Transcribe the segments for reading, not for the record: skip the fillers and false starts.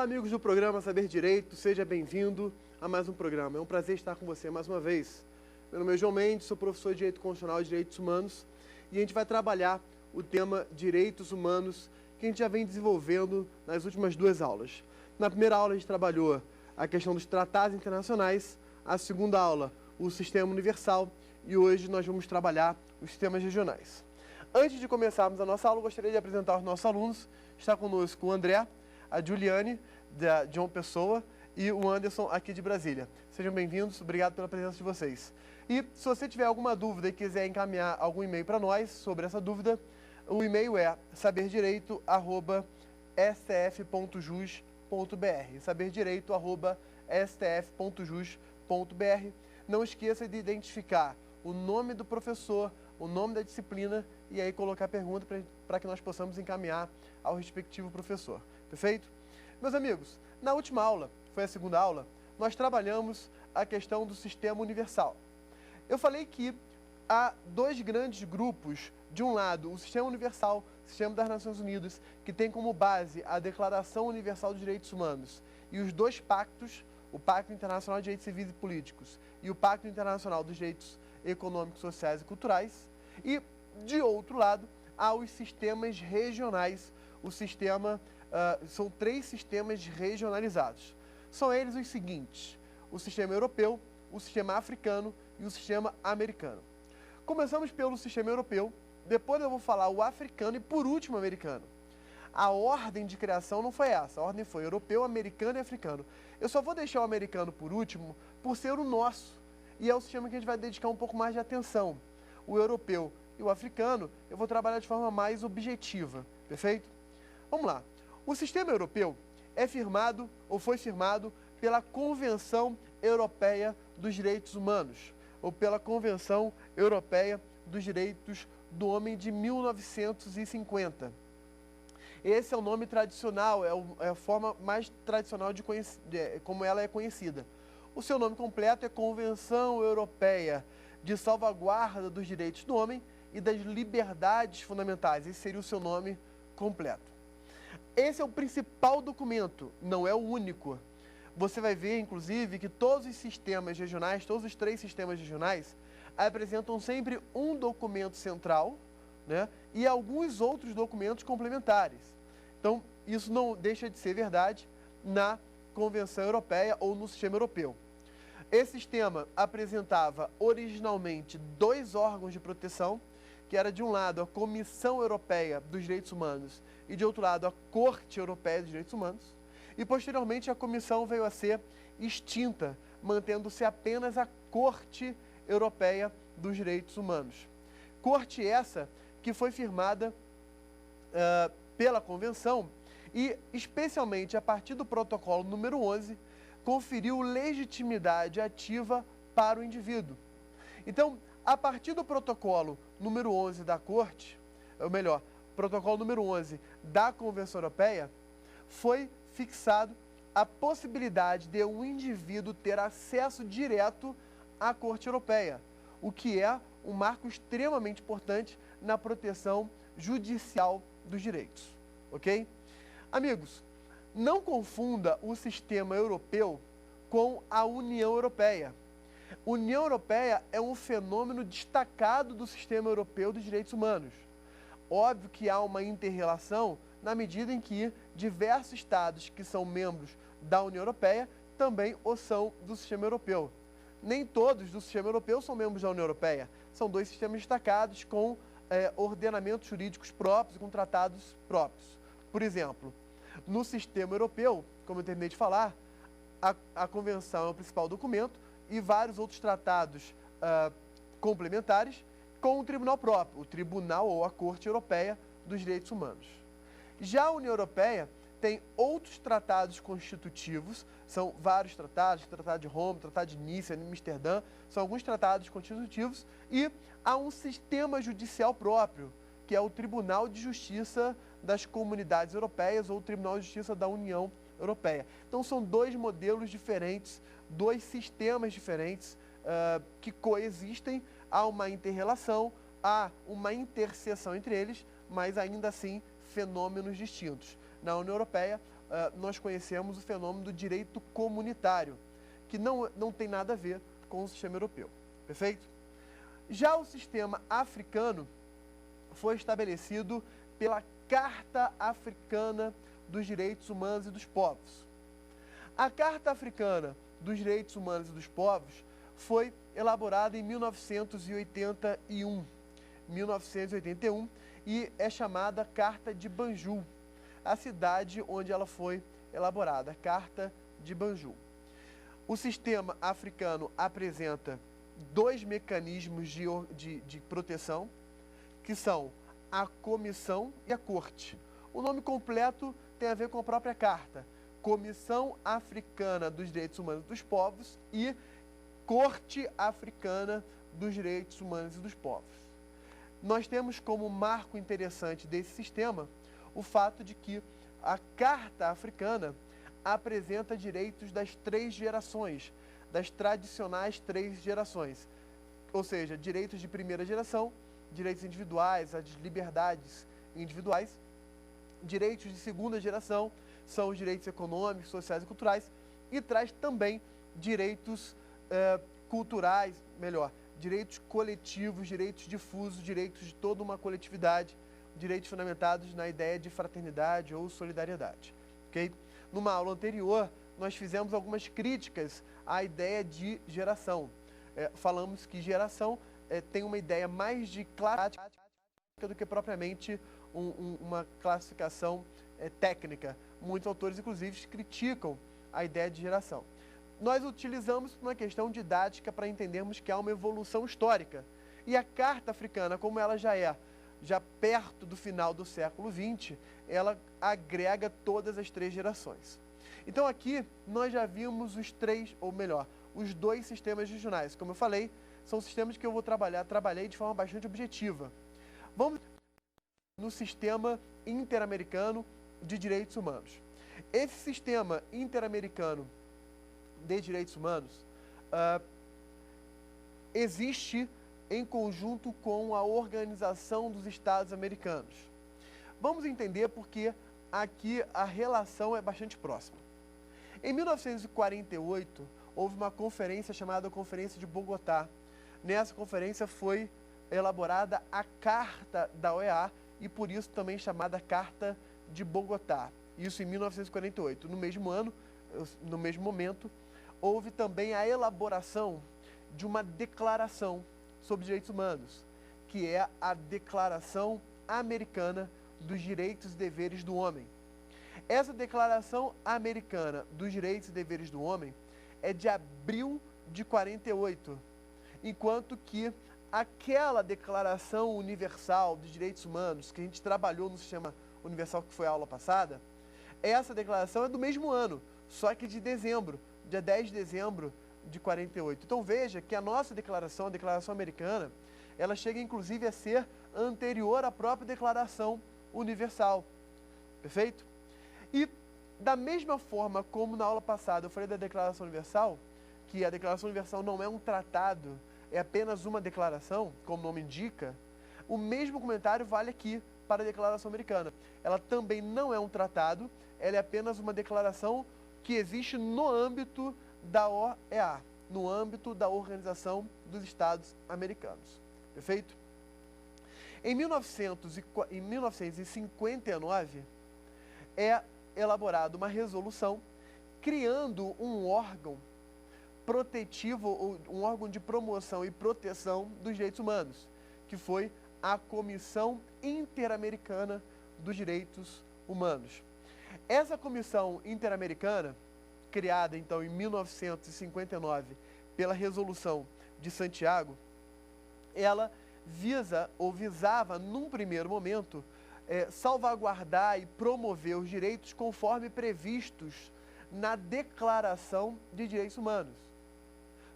Olá, amigos do programa Saber Direito, seja bem-vindo a mais um programa. É um prazer estar com você mais uma vez. Meu nome é João Mendes, sou professor de Direito Constitucional e Direitos Humanos e a gente vai trabalhar o tema Direitos Humanos que a gente já vem desenvolvendo nas últimas duas aulas. Na primeira aula a gente trabalhou a questão dos tratados internacionais, a segunda aula o sistema universal e hoje nós vamos trabalhar os sistemas regionais. Antes de começarmos a nossa aula, eu gostaria de apresentar os nossos alunos. Está conosco o André, a Juliane, de João Pessoa, e o Anderson, aqui de Brasília. Sejam bem-vindos, obrigado pela presença de vocês. E se você tiver alguma dúvida e quiser encaminhar algum e-mail para nós sobre essa dúvida, o e-mail é saberdireito@stf.jus.br, saberdireito@stf.jus.br. Não esqueça de identificar o nome do professor, o nome da disciplina e aí colocar a pergunta para que nós possamos encaminhar ao respectivo professor. Perfeito? Meus amigos, na última aula, foi a segunda aula, nós trabalhamos a questão do sistema universal. Eu falei que há dois grandes grupos. De um lado, o sistema universal, sistema das Nações Unidas, que tem como base a Declaração Universal dos Direitos Humanos e os dois pactos, o Pacto Internacional de Direitos Civis e Políticos e o Pacto Internacional dos Direitos Econômicos, Sociais e Culturais. E, de outro lado, há os sistemas regionais. São três sistemas regionalizados. São eles os seguintes: o sistema europeu, o sistema africano e o sistema americano. Começamos pelo sistema europeu, depois eu vou falar o africano e, por último, o americano. A ordem de criação não foi essa, a ordem foi europeu, americano e africano. Eu só vou deixar o americano por último por ser o nosso, e é o sistema que a gente vai dedicar um pouco mais de atenção. O europeu e o africano eu vou trabalhar de forma mais objetiva, perfeito? Vamos lá. O sistema europeu é firmado, ou foi firmado, pela Convenção Europeia dos Direitos Humanos, ou pela Convenção Europeia dos Direitos do Homem de 1950. Esse é o nome tradicional, é a forma mais tradicional de como ela é conhecida. O seu nome completo é Convenção Europeia de Salvaguarda dos Direitos do Homem e das Liberdades Fundamentais. Esse seria o seu nome completo. Esse é o principal documento, não é o único. Você vai ver, inclusive, que todos os sistemas regionais, todos os três sistemas regionais, apresentam sempre um documento central, né, e alguns outros documentos complementares. Então, isso não deixa de ser verdade na Convenção Europeia ou no sistema europeu. Esse sistema apresentava originalmente dois órgãos de proteção, que era de um lado a Comissão Europeia dos Direitos Humanos e de outro lado a Corte Europeia dos Direitos Humanos. E posteriormente a comissão veio a ser extinta, mantendo-se apenas a Corte Europeia dos Direitos Humanos. Corte essa que foi firmada pela Convenção e, especialmente a partir do protocolo número 11, conferiu legitimidade ativa para o indivíduo. Então, a partir do protocolo número 11 da Corte, ou melhor, protocolo número 11 da Convenção Europeia, foi fixado a possibilidade de um indivíduo ter acesso direto à Corte Europeia, o que é um marco extremamente importante na proteção judicial dos direitos, ok? Amigos, não confunda o sistema europeu com a União Europeia. União Europeia é um fenômeno destacado do sistema europeu dos direitos humanos. Óbvio que há uma inter-relação na medida em que diversos estados que são membros da União Europeia também o são do sistema europeu. Nem todos do sistema europeu são membros da União Europeia. São dois sistemas destacados com ordenamentos jurídicos próprios e com tratados próprios. Por exemplo, no sistema europeu, como eu terminei de falar, a Convenção é o principal documento e vários outros tratados complementares com um tribunal próprio, o Tribunal ou a Corte Europeia dos Direitos Humanos. Já a União Europeia tem outros tratados constitutivos, são vários tratados, Tratado de Roma, Tratado de Nice, Amsterdã, são alguns tratados constitutivos, e há um sistema judicial próprio, que é o Tribunal de Justiça das Comunidades Europeias ou o Tribunal de Justiça da União Europeia. Então são dois modelos diferentes, dois sistemas diferentes que coexistem, há uma inter-relação, há uma interseção entre eles, mas ainda assim fenômenos distintos. Na União Europeia, nós conhecemos o fenômeno do direito comunitário, que não tem nada a ver com o sistema europeu. Perfeito? Já o sistema africano foi estabelecido pela Carta Africana dos Direitos Humanos e dos Povos. A Carta Africana dos Direitos Humanos e dos Povos foi elaborada em 1981, e é chamada Carta de Banjul, a cidade onde ela foi elaborada, Carta de Banjul. O sistema africano apresenta dois mecanismos de proteção, que são a Comissão e a Corte. O nome completo tem a ver com a própria Carta: Comissão Africana dos Direitos Humanos e dos Povos e Corte Africana dos Direitos Humanos e dos Povos. Nós temos como marco interessante desse sistema o fato de que a Carta Africana apresenta direitos das três gerações, das tradicionais três gerações, ou seja, direitos de primeira geração, direitos individuais, as liberdades individuais, direitos de segunda geração, são os direitos econômicos, sociais e culturais, e traz também direitos culturais, direitos coletivos, direitos difusos, direitos de toda uma coletividade, direitos fundamentados na ideia de fraternidade ou solidariedade. Okay? Numa aula anterior, nós fizemos algumas críticas à ideia de geração. Falamos que geração tem uma ideia mais de classe do que propriamente uma classificação técnica. Muitos autores, inclusive, criticam a ideia de geração. Nós utilizamos uma questão didática para entendermos que há uma evolução histórica. E a Carta Africana, como ela já perto do final do século XX, ela agrega todas as três gerações. Então aqui nós já vimos os dois sistemas regionais. Como eu falei, são sistemas que eu trabalhei de forma bastante objetiva. Vamos no sistema interamericano de direitos humanos. Esse sistema interamericano de direitos humanos existe em conjunto com a Organização dos Estados Americanos. Vamos entender porque aqui a relação é bastante próxima. Em 1948, houve uma conferência chamada Conferência de Bogotá. Nessa conferência foi elaborada a Carta da OEA e por isso também chamada Carta de Bogotá. Isso em 1948. No mesmo ano, no mesmo momento, houve também a elaboração de uma declaração sobre direitos humanos, que é a Declaração Americana dos Direitos e Deveres do Homem. Essa Declaração Americana dos Direitos e Deveres do Homem é de abril de 48, enquanto que aquela Declaração Universal dos Direitos Humanos, que a gente trabalhou no Sistema Universal, que foi a aula passada, essa declaração é do mesmo ano, só que de dezembro, dia 10 de dezembro de 48. Então veja que a nossa declaração, a Declaração Americana, ela chega inclusive a ser anterior à própria Declaração Universal. Perfeito? E da mesma forma como na aula passada eu falei da Declaração Universal, que a Declaração Universal não é um tratado, é apenas uma declaração, como o nome indica, o mesmo comentário vale aqui para a Declaração Americana. Ela também não é um tratado, ela é apenas uma declaração que existe no âmbito da OEA, no âmbito da Organização dos Estados Americanos. Perfeito? Em 1959, é elaborada uma resolução criando um órgão protetivo, ou um órgão de promoção e proteção dos direitos humanos, que foi a Comissão Interamericana dos Direitos Humanos. Essa Comissão Interamericana, criada então em 1959 pela Resolução de Santiago, ela visava, num primeiro momento, salvaguardar e promover os direitos conforme previstos na Declaração de Direitos Humanos.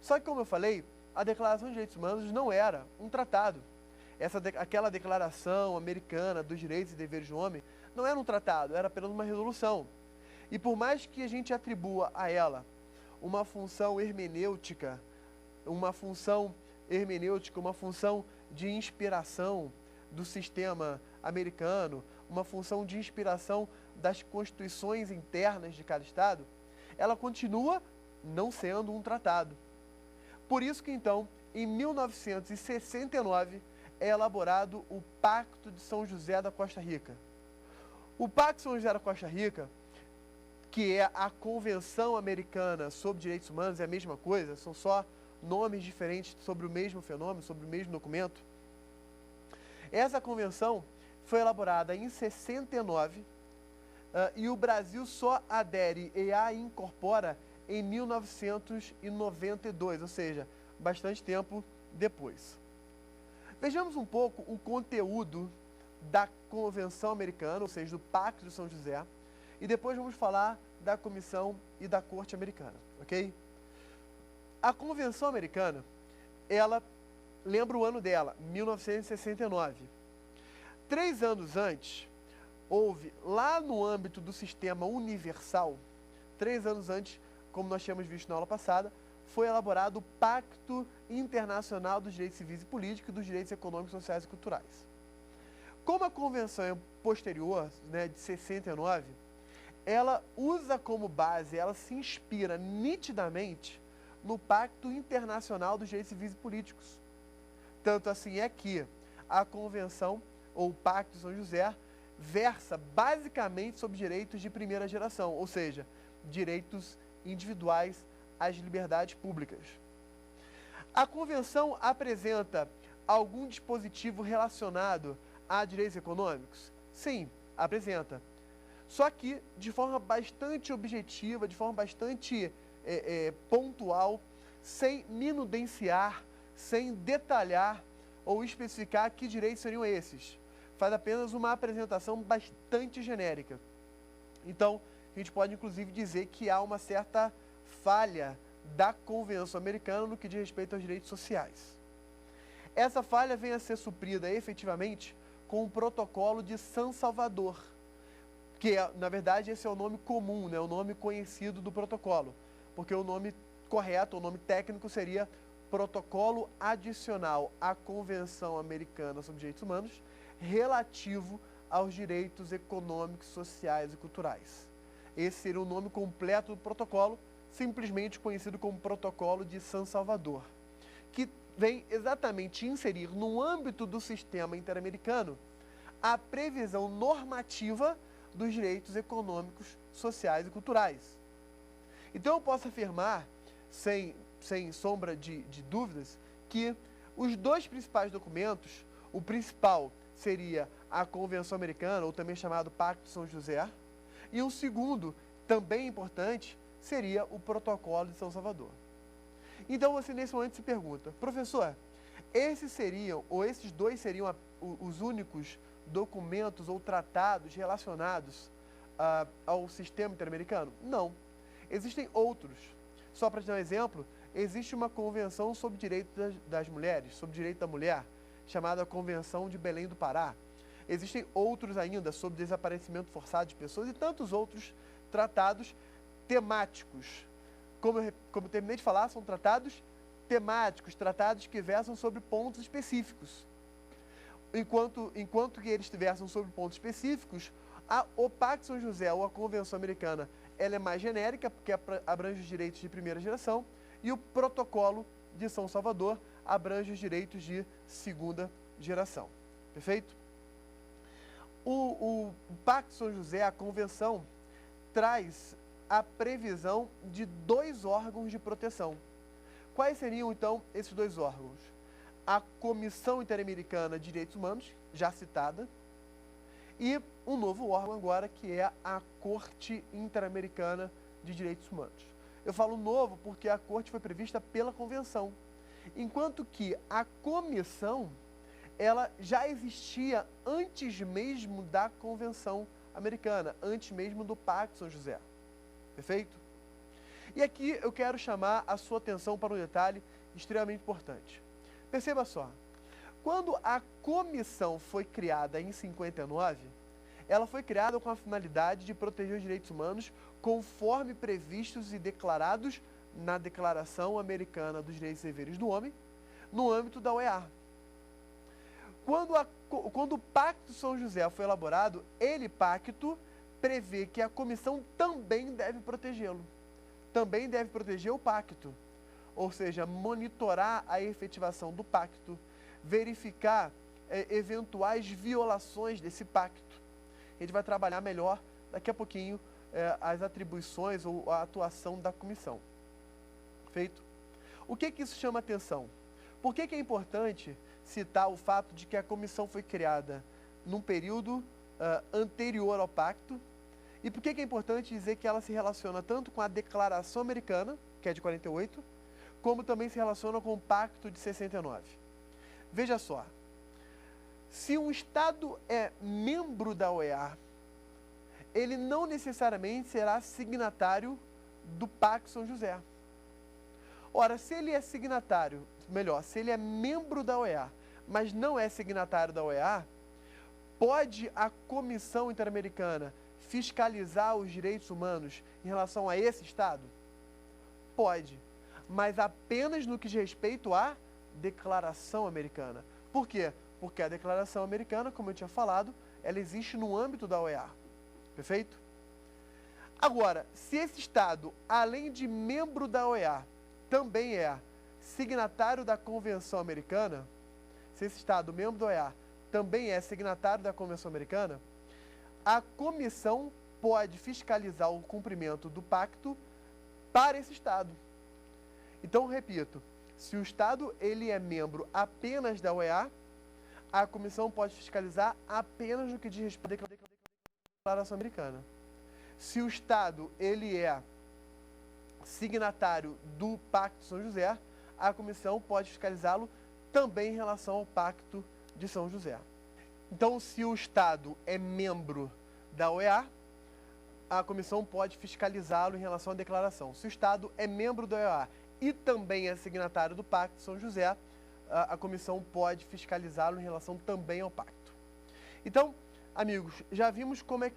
Só que, como eu falei, a Declaração de Direitos Humanos não era um tratado. Aquela Declaração Americana dos Direitos e Deveres do Homem não era um tratado, era apenas uma resolução. E por mais que a gente atribua a ela uma função hermenêutica, uma função de inspiração do sistema americano, uma função de inspiração das constituições internas de cada Estado, ela continua não sendo um tratado. Por isso que, então, em 1969, é elaborado o Pacto de São José da Costa Rica. O Pacto de São José da Costa Rica, que é a Convenção Americana sobre Direitos Humanos, é a mesma coisa, são só nomes diferentes sobre o mesmo fenômeno, sobre o mesmo documento. Essa convenção foi elaborada em 69 e o Brasil só adere e a incorpora em 1992, ou seja, bastante tempo depois. Vejamos um pouco o conteúdo da Convenção Americana, ou seja, do Pacto de São José, e depois vamos falar da Comissão e da Corte Americana, ok? A Convenção Americana, ela lembra o ano dela, 1969. 3 anos antes, houve, lá no âmbito do sistema universal, 3 anos antes, como nós tínhamos visto na aula passada, foi elaborado o Pacto Internacional dos Direitos Civis e Políticos e dos Direitos Econômicos, Sociais e Culturais. Como a convenção é posterior, né, de 69, ela usa como base, ela se inspira nitidamente no Pacto Internacional dos Direitos Civis e Políticos. Tanto assim é que a convenção, ou o Pacto de São José, versa basicamente sobre direitos de primeira geração, ou seja, direitos individuais às liberdades públicas. A convenção apresenta algum dispositivo relacionado a direitos econômicos? Sim, apresenta. Só que de forma bastante objetiva, de forma bastante pontual, sem minudenciar, sem detalhar ou especificar que direitos seriam esses. Faz apenas uma apresentação bastante genérica. Então, a gente pode inclusive dizer que há uma certa falha da Convenção Americana no que diz respeito aos direitos sociais. Essa falha vem a ser suprida efetivamente com o Protocolo de San Salvador, que, na verdade, esse é o nome comum, né, o nome conhecido do protocolo, porque o nome correto, o nome técnico seria Protocolo Adicional à Convenção Americana sobre Direitos Humanos, relativo aos direitos econômicos, sociais e culturais. Esse seria o nome completo do protocolo, simplesmente conhecido como Protocolo de San Salvador, que vem exatamente inserir no âmbito do sistema interamericano a previsão normativa dos direitos econômicos, sociais e culturais. Então eu posso afirmar, sem sombra de dúvidas, que os dois principais documentos, o principal seria a Convenção Americana, ou também chamado Pacto de São José, e o segundo, também importante, seria o Protocolo de São Salvador. Então você nesse momento se pergunta, professor, esses dois seriam os únicos documentos ou tratados relacionados ao sistema interamericano? Não. Existem outros. Só para te dar um exemplo, existe uma convenção sobre direitos das mulheres, sobre direito da mulher, chamada Convenção de Belém do Pará. Existem outros ainda sobre desaparecimento forçado de pessoas e tantos outros tratados temáticos. Como eu terminei de falar, são tratados temáticos, tratados que versam sobre pontos específicos. Enquanto que eles versam sobre pontos específicos, o Pacto de São José ou a Convenção Americana, ela é mais genérica, porque abrange os direitos de primeira geração, e o Protocolo de São Salvador abrange os direitos de segunda geração. Perfeito? O Pacto de São José, a Convenção, traz a previsão de 2 órgãos de proteção. Quais seriam, então, esses 2 órgãos? A Comissão Interamericana de Direitos Humanos, já citada, e um novo órgão agora, que é a Corte Interamericana de Direitos Humanos. Eu falo novo porque a Corte foi prevista pela Convenção, enquanto que a Comissão, ela já existia antes mesmo da Convenção Americana, antes mesmo do Pacto de São José. Perfeito? E aqui eu quero chamar a sua atenção para um detalhe extremamente importante. Perceba só, quando a comissão foi criada em 59, ela foi criada com a finalidade de proteger os direitos humanos conforme previstos e declarados na Declaração Americana dos Direitos e Deveres do Homem, no âmbito da OEA. Quando o Pacto de São José foi elaborado, ele, pacto, prevê que a comissão também deve protegê-lo. Também deve proteger o pacto. Ou seja, monitorar a efetivação do pacto, verificar eventuais violações desse pacto. A gente vai trabalhar melhor daqui a pouquinho as atribuições ou a atuação da comissão. Feito? O que isso chama atenção? Por que é importante citar o fato de que a comissão foi criada num período anterior ao pacto? E por que é importante dizer que ela se relaciona tanto com a Declaração Americana, que é de 48, como também se relaciona com o Pacto de 69? Veja só, se um Estado é membro da OEA, ele não necessariamente será signatário do Pacto de São José. Ora, se ele é signatário, melhor, se ele é membro da OEA, mas não é signatário da OEA, pode a Comissão Interamericana fiscalizar os direitos humanos em relação a esse Estado? Pode, mas apenas no que diz respeito à Declaração Americana. Por quê? Porque a Declaração Americana, como eu tinha falado, ela existe no âmbito da OEA. Perfeito? Agora, se esse Estado, além de membro da OEA, também é signatário da Convenção Americana, se esse Estado, membro da OEA, também é signatário da Convenção Americana, a comissão pode fiscalizar o cumprimento do pacto para esse Estado. Então, repito, se o Estado ele é membro apenas da OEA, a comissão pode fiscalizar apenas no que diz respeito à Declaração Americana. Se o Estado ele é signatário do Pacto de São José, a comissão pode fiscalizá-lo também em relação ao Pacto de São José. Então, se o Estado é membro da OEA, a comissão pode fiscalizá-lo em relação à declaração. Se o Estado é membro da OEA e também é signatário do Pacto de São José, a comissão pode fiscalizá-lo em relação também ao pacto. Então, amigos, já vimos como é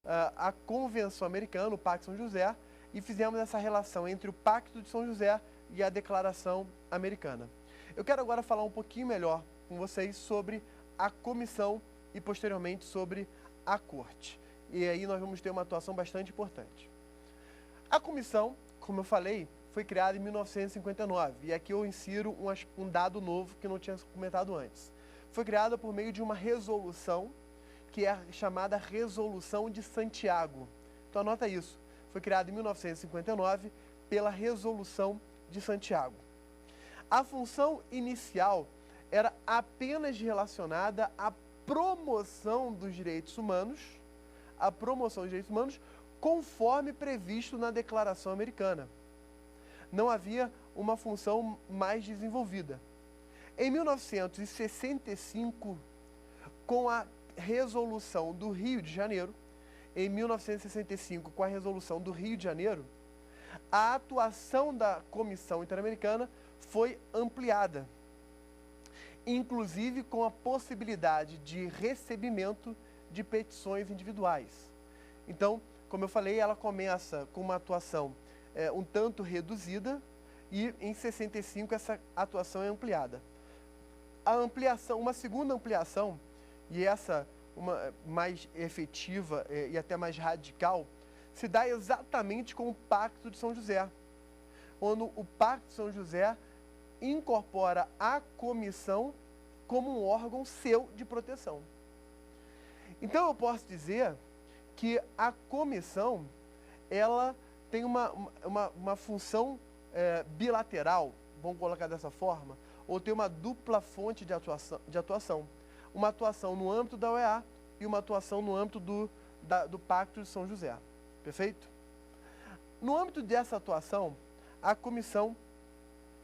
a Convenção Americana, o Pacto de São José, e fizemos essa relação entre o Pacto de São José e a Declaração Americana. Eu quero agora falar um pouquinho melhor com vocês sobre a comissão e, posteriormente, sobre a corte. E aí nós vamos ter uma atuação bastante importante. A comissão, como eu falei, foi criada em 1959. E aqui eu insiro um dado novo que eu não tinha comentado antes. Foi criada por meio de uma resolução, que é chamada Resolução de Santiago. Então anota isso. Foi criada em 1959 pela Resolução de Santiago. A função inicial era apenas relacionada à promoção dos direitos humanos, conforme previsto na Declaração Americana. Não havia uma função mais desenvolvida. Em 1965, com a Resolução do Rio de Janeiro, a atuação da Comissão Interamericana foi ampliada, inclusive com a possibilidade de recebimento de petições individuais. Então, como eu falei, ela começa com uma atuação um tanto reduzida e em 65 essa atuação é ampliada. Uma segunda ampliação, e essa mais efetiva e até mais radical, se dá exatamente com o Pacto de São José, quando o Pacto de São José incorpora a comissão como um órgão seu de proteção. Então eu posso dizer que a comissão, ela tem uma função bilateral, vamos colocar dessa forma, ou tem uma dupla fonte de atuação. Uma atuação no âmbito da OEA e uma atuação no âmbito do Pacto de São José. Perfeito? No âmbito dessa atuação, a comissão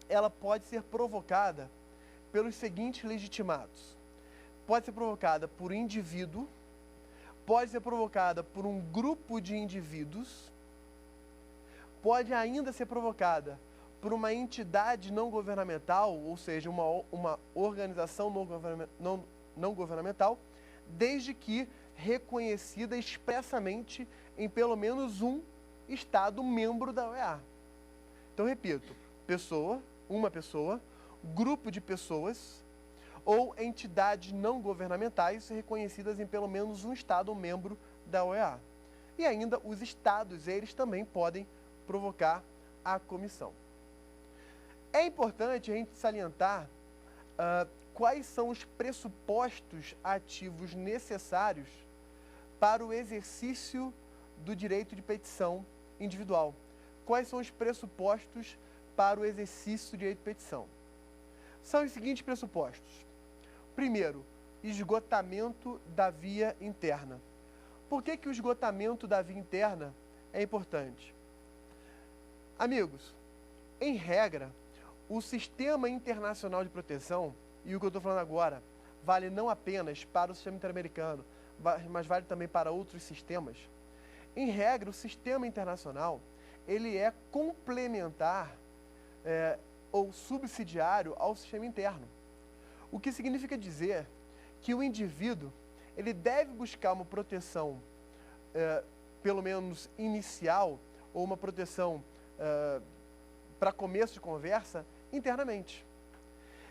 ela pode ser provocada pelos seguintes legitimados. Pode ser provocada por indivíduo, pode ser provocada por um grupo de indivíduos, pode ainda ser provocada por uma entidade não governamental, ou seja, uma organização não governamental, desde que reconhecida expressamente em pelo menos um Estado membro da OEA. Então, repito, uma pessoa, grupo de pessoas ou entidades não governamentais reconhecidas em pelo menos um Estado membro da OEA. E ainda os estados, eles também podem provocar a comissão. É importante a gente salientar quais são os pressupostos ativos necessários para o exercício do direito de petição individual. Quais são os pressupostos para o exercício do direito de petição? São os seguintes pressupostos. Primeiro, esgotamento da via interna. Por que o esgotamento da via interna é importante? Amigos, em regra, o sistema internacional de proteção, e o que eu estou falando agora, vale não apenas para o sistema interamericano, mas vale também para outros sistemas. Em regra, o sistema internacional, ele é complementar ou subsidiário ao sistema interno. O que significa dizer que o indivíduo, ele deve buscar uma proteção, pelo menos inicial, ou uma proteção para começo de conversa, internamente.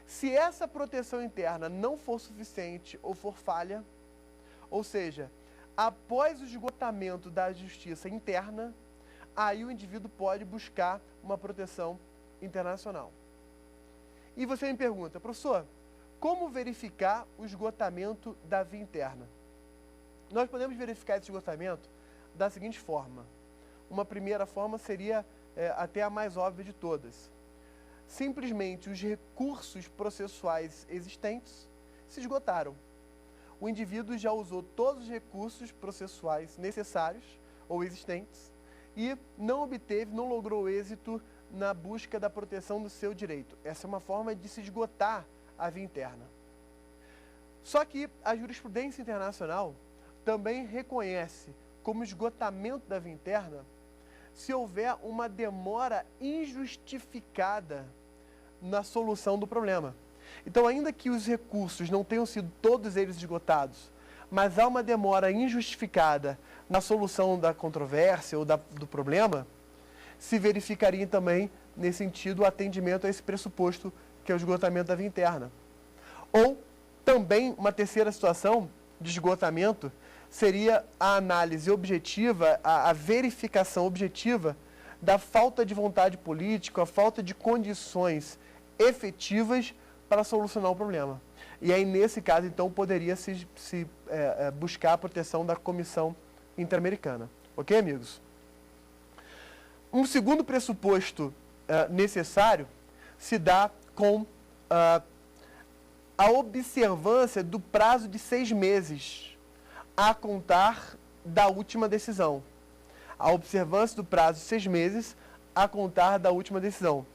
Se essa proteção interna não for suficiente ou for falha, ou seja, após o esgotamento da justiça interna, aí o indivíduo pode buscar uma proteção internacional. E você me pergunta, professor, como verificar o esgotamento da via interna? Nós podemos verificar esse esgotamento da seguinte forma. Uma primeira forma seria até a mais óbvia de todas. Simplesmente os recursos processuais existentes se esgotaram. O indivíduo já usou todos os recursos processuais necessários ou existentes e não logrou êxito na busca da proteção do seu direito. Essa é uma forma de se esgotar a via interna. Só que a jurisprudência internacional também reconhece como esgotamento da via interna se houver uma demora injustificada na solução do problema. Então, ainda que os recursos não tenham sido todos eles esgotados, mas há uma demora injustificada na solução da controvérsia ou do problema, se verificaria também, nesse sentido, o atendimento a esse pressuposto, que é o esgotamento da via interna. Ou, também, uma terceira situação de esgotamento seria a análise objetiva, a verificação objetiva da falta de vontade política, a falta de condições efetivas para solucionar o problema. E aí, nesse caso, então, poderia se buscar a proteção da Comissão Interamericana. Ok, amigos? Um segundo pressuposto necessário se dá com a observância do prazo de 6 meses a contar da última decisão. A observância do prazo de 6 meses a contar da última decisão.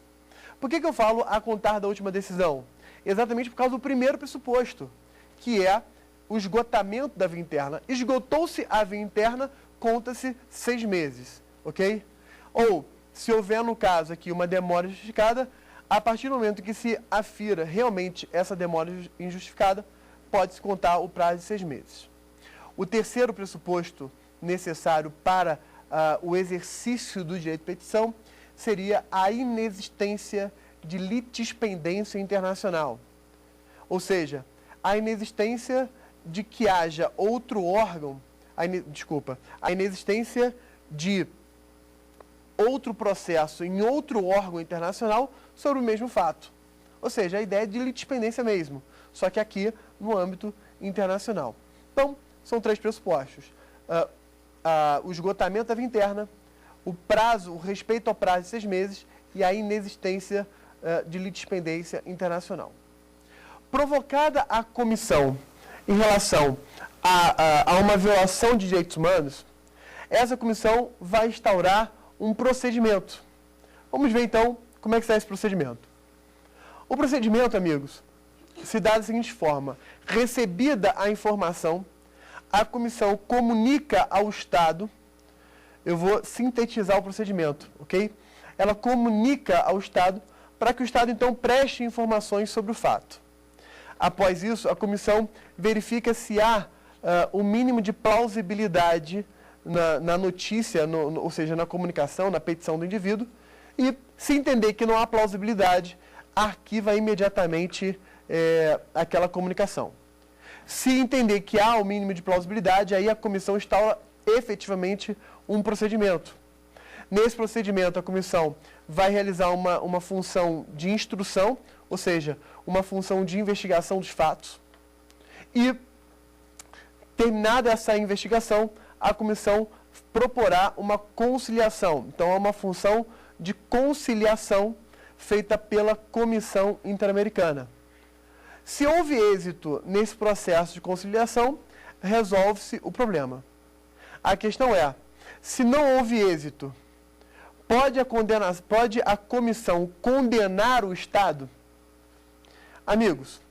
Por que eu falo a contar da última decisão? Exatamente por causa do primeiro pressuposto, que é o esgotamento da via interna. Esgotou-se a via interna, conta-se 6 meses, ok? Ou, se houver no caso aqui uma demora justificada, a partir do momento que se afira realmente essa demora injustificada, pode-se contar o prazo de 6 meses. O terceiro pressuposto necessário para o exercício do direito de petição seria a inexistência de litispendência internacional. Ou seja, a inexistência de que haja outro órgão, a inexistência de outro processo em outro órgão internacional sobre o mesmo fato. Ou seja, a ideia de litispendência mesmo, só que aqui no âmbito internacional. Então, são 3 pressupostos. O esgotamento da via interna, o respeito ao prazo de 6 meses e a inexistência de litispendência internacional. Provocada a comissão em relação a uma violação de direitos humanos, essa comissão vai instaurar um procedimento. Vamos ver então como é que está esse procedimento. O procedimento, amigos, se dá da seguinte forma: recebida a informação, a comissão comunica ao Estado. Eu vou sintetizar o procedimento, ok? Ela comunica ao Estado para que o Estado, então, preste informações sobre o fato. Após isso, a comissão verifica se há o mínimo de plausibilidade na notícia, ou seja, na comunicação, na petição do indivíduo, e se entender que não há plausibilidade, arquiva imediatamente aquela comunicação. Se entender que há o mínimo de plausibilidade, aí a comissão instaura efetivamente um procedimento. Nesse procedimento, a comissão vai realizar uma função de instrução, ou seja, uma função de investigação dos fatos. E, terminada essa investigação, a comissão proporá uma conciliação. Então, é uma função de conciliação feita pela Comissão Interamericana. Se houve êxito nesse processo de conciliação, resolve-se o problema. A questão é, se não houve êxito, pode a comissão condenar o Estado? Amigos,